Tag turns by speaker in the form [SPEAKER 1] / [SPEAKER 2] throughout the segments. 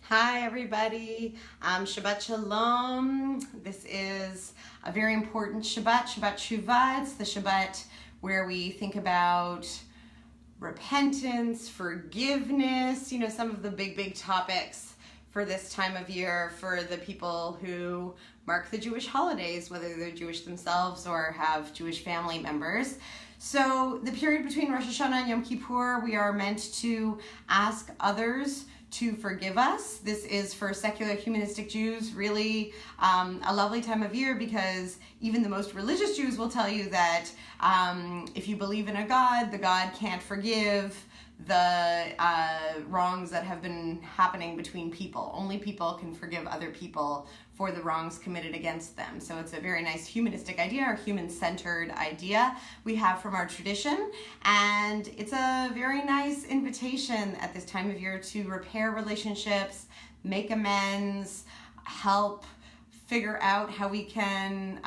[SPEAKER 1] Hi everybody, Shabbat Shalom. This is a very important Shabbat, Shabbat Shuvah. It's the Shabbat where we think about repentance, forgiveness, some of the big topics for this time of year for the people who mark the Jewish holidays, whether they're Jewish themselves or have Jewish family members. So the period between Rosh Hashanah and Yom Kippur, we are meant to ask others to forgive us. This is for secular humanistic Jews really a lovely time of year, because even the most religious Jews will tell you that if you believe in a God, the God can't forgive the wrongs that have been happening between people. Only people can forgive other people for the wrongs committed against them. So it's a very nice humanistic idea, or human-centered idea we have from our tradition. And it's a very nice invitation at this time of year to repair relationships, make amends, help figure out how we can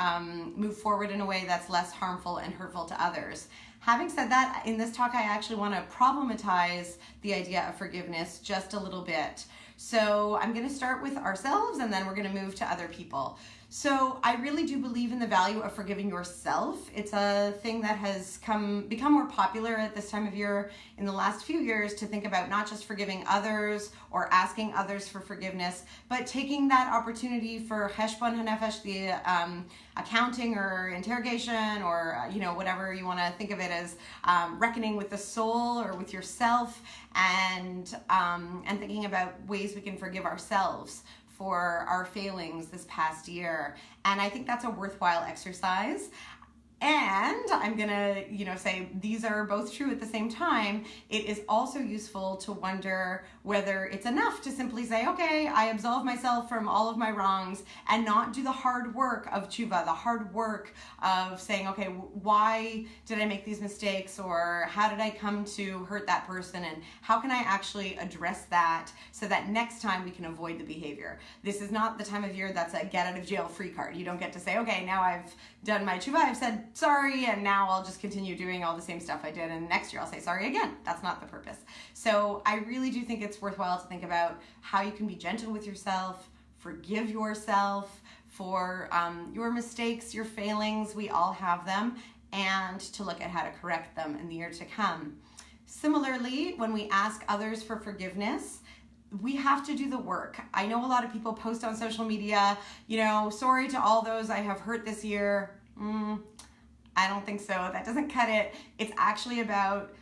[SPEAKER 1] move forward in a way that's less harmful and hurtful to others. Having said that, in this talk I actually want to problematize the idea of forgiveness just a little bit. So I'm going to start with ourselves, and then we're going to move to other people. So I really do believe in the value of forgiving yourself. It's a thing that has become more popular at this time of year in the last few years, to think about not just forgiving others or asking others for forgiveness, but taking that opportunity for Cheshbon HaNefesh, the accounting or interrogation, or whatever you want to think of it as, reckoning with the soul or with yourself, and thinking about ways we can forgive ourselves for our failings this past year. And I think that's a worthwhile exercise. And I'm gonna, say these are both true at the same time. It is also useful to wonder whether it's enough to simply say, okay, I absolve myself from all of my wrongs, and not do the hard work of tshuva, the hard work of saying, okay, why did I make these mistakes, or how did I come to hurt that person, and how can I actually address that so that next time we can avoid the behavior. This is not the time of year that's a get out of jail free card. You don't get to say, okay, now I've done my tshuva, I've said sorry, and now I'll just continue doing all the same stuff I did, and next year I'll say sorry again. That's not the purpose. So I really do think it's worthwhile to think about how you can be gentle with yourself, forgive yourself for your mistakes, your failings. We all have them, and to look at how to correct them in the year to come. Similarly, when we ask others for forgiveness, we have to do the work. I know a lot of people post on social media, sorry to all those I have hurt this year. I don't think so. That doesn't cut it. It's actually about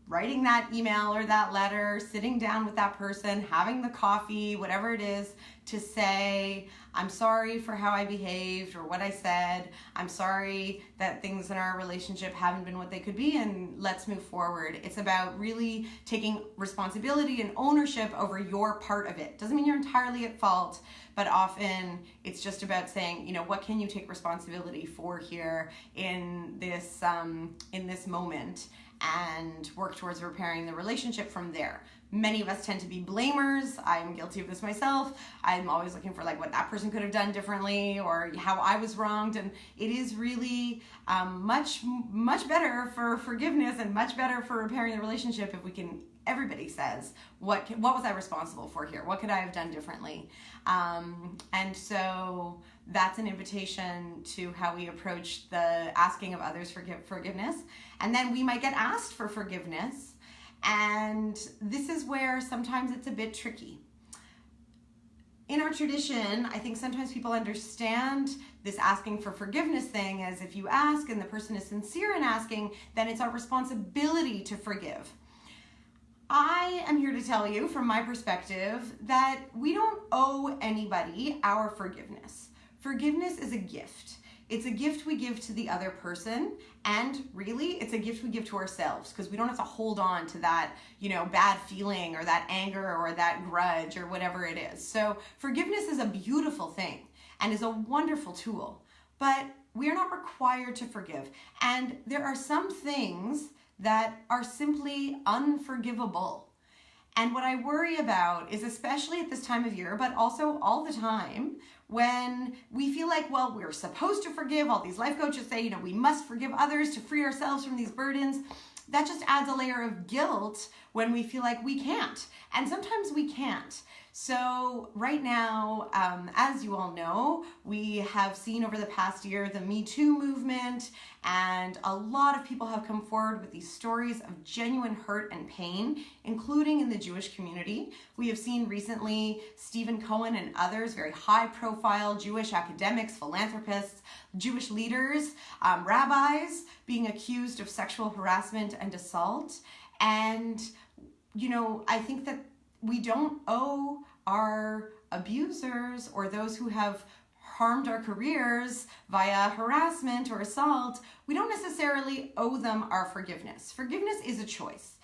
[SPEAKER 1] writing that email or that letter, sitting down with that person, having the coffee, whatever it is, to say, I'm sorry for how I behaved or what I said. I'm sorry that things in our relationship haven't been what they could be, and let's move forward. It's about really taking responsibility and ownership over your part of it. Doesn't mean you're entirely at fault, but often it's just about saying, what can you take responsibility for here in this moment, and work towards repairing the relationship from there. Many of us tend to be blamers. I'm guilty of this myself. I'm always looking for what that person could have done differently, or how I was wronged. And it is really much better for forgiveness, and much better for repairing the relationship if we can. Everybody says, what was I responsible for here? What could I have done differently? And so that's an invitation to how we approach the asking of others for forgiveness. And then we might get asked for forgiveness. And this is where sometimes it's a bit tricky. In our tradition, I think sometimes people understand this asking for forgiveness thing as if you ask and the person is sincere in asking, then it's our responsibility to forgive. I am here to tell you, from my perspective, that we don't owe anybody our forgiveness. Forgiveness is a gift. It's a gift we give to the other person, and really, it's a gift we give to ourselves, because we don't have to hold on to that, bad feeling or that anger or that grudge or whatever it is. So forgiveness is a beautiful thing and is a wonderful tool, but we are not required to forgive. And there are some things that are simply unforgivable. And what I worry about is, especially at this time of year, but also all the time, when we feel like, well, we're supposed to forgive. All these life coaches say, we must forgive others to free ourselves from these burdens. That just adds a layer of guilt when we feel like we can't. And sometimes we can't. So right now, as you all know, we have seen over the past year the Me Too movement, and a lot of people have come forward with these stories of genuine hurt and pain, including in the Jewish community. We have seen recently Stephen Cohen and others, very high-profile Jewish academics, philanthropists, Jewish leaders, rabbis, being accused of sexual harassment and assault. And, you know, I think that we don't owe our abusers or those who have harmed our careers via harassment or assault, we don't necessarily owe them our forgiveness. Forgiveness is a choice.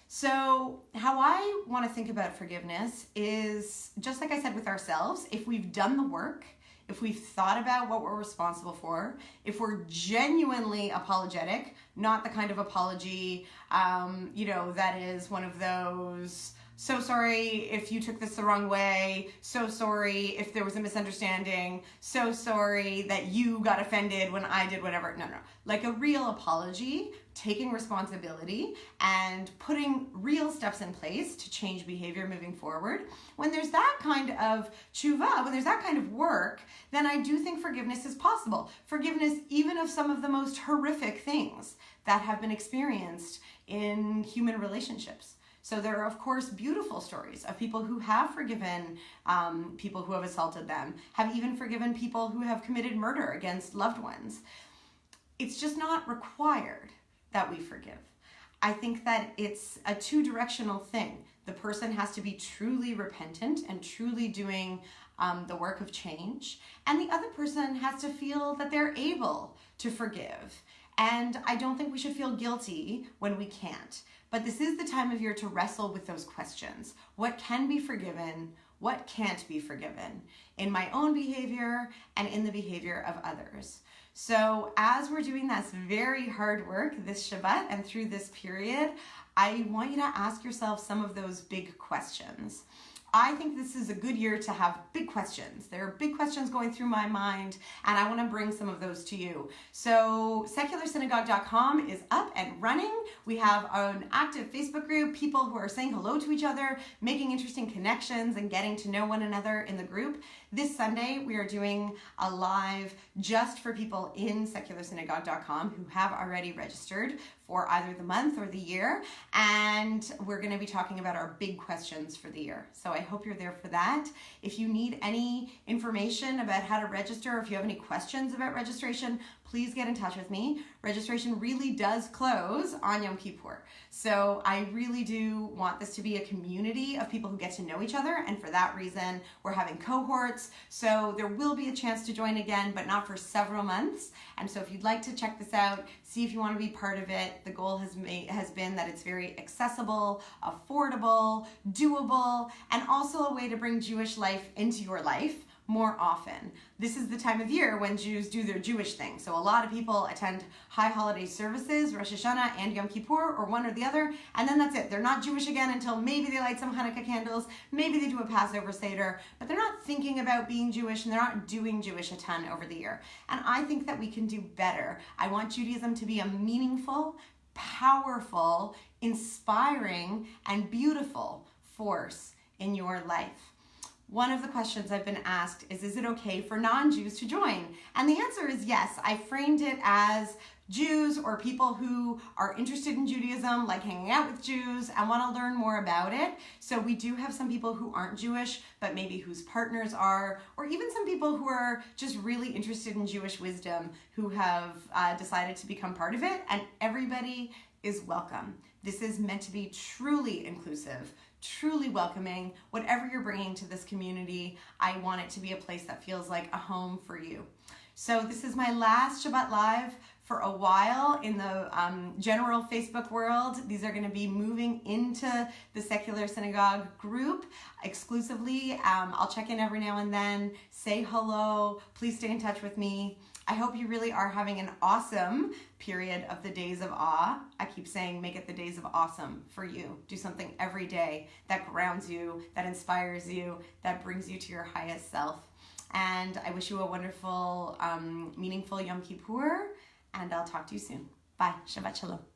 [SPEAKER 1] So how I want to think about forgiveness is, just like I said with ourselves, if we've done the work, if we've thought about what we're responsible for, if we're genuinely apologetic, not the kind of apology, that is one of those, so sorry if you took this the wrong way, so sorry if there was a misunderstanding, so sorry that you got offended when I did whatever. No. Like a real apology, taking responsibility and putting real steps in place to change behavior moving forward. When there's that kind of tshuva, when there's that kind of work, then I do think forgiveness is possible. Forgiveness even of some of the most horrific things that have been experienced in human relationships. So there are, of course, beautiful stories of people who have forgiven people who have assaulted them, have even forgiven people who have committed murder against loved ones. It's just not required that we forgive. I think that it's a two-directional thing. The person has to be truly repentant and truly doing the work of change, and the other person has to feel that they're able to forgive. And I don't think we should feel guilty when we can't. But this is the time of year to wrestle with those questions. What can be forgiven? What can't be forgiven? In my own behavior and in the behavior of others. So as we're doing this very hard work this Shabbat and through this period, I want you to ask yourself some of those big questions. I think this is a good year to have big questions. There are big questions going through my mind, and I want to bring some of those to you. So secularsynagogue.com is up and running. We have an active Facebook group, people who are saying hello to each other, making interesting connections and getting to know one another in the group. This Sunday, we are doing a live just for people in secularsynagogue.com who have already registered for either the month or the year, and we're going to be talking about our big questions for the year. So I hope you're there for that. If you need any information about how to register, or if you have any questions about registration, please get in touch with me. Registration really does close on Yom Kippur. So I really do want this to be a community of people who get to know each other, and for that reason, we're having cohorts. So there will be a chance to join again, but not for several months. And so if you'd like to check this out, see if you want to be part of it, the goal has been that it's very accessible, affordable, doable, and also a way to bring Jewish life into your life more often. This is the time of year when Jews do their Jewish thing. So a lot of people attend high holiday services, Rosh Hashanah and Yom Kippur, or one or the other, and then that's it. They're not Jewish again until maybe they light some Hanukkah candles, maybe they do a Passover Seder, but they're not thinking about being Jewish and they're not doing Jewish a ton over the year. And I think that we can do better. I want Judaism to be a meaningful, powerful, inspiring, and beautiful force in your life. One of the questions I've been asked is it okay for non-Jews to join? And the answer is yes. I framed it as Jews or people who are interested in Judaism, like hanging out with Jews and want to learn more about it. So we do have some people who aren't Jewish, but maybe whose partners are, or even some people who are just really interested in Jewish wisdom who have decided to become part of it, and everybody is welcome. This is meant to be truly inclusive, truly welcoming. Whatever you're bringing to this community, I want it to be a place that feels like a home for you. So this is my last Shabbat Live for a while in the general Facebook world. These are going to be moving into the Secular Synagogue group exclusively. I'll check in every now and then, say hello, please stay in touch with me. I hope you really are having an awesome period of the Days of Awe. I keep saying make it the Days of Awesome for you. Do something every day that grounds you, that inspires you, that brings you to your highest self. And I wish you a wonderful, meaningful Yom Kippur, and I'll talk to you soon. Bye. Shabbat Shalom.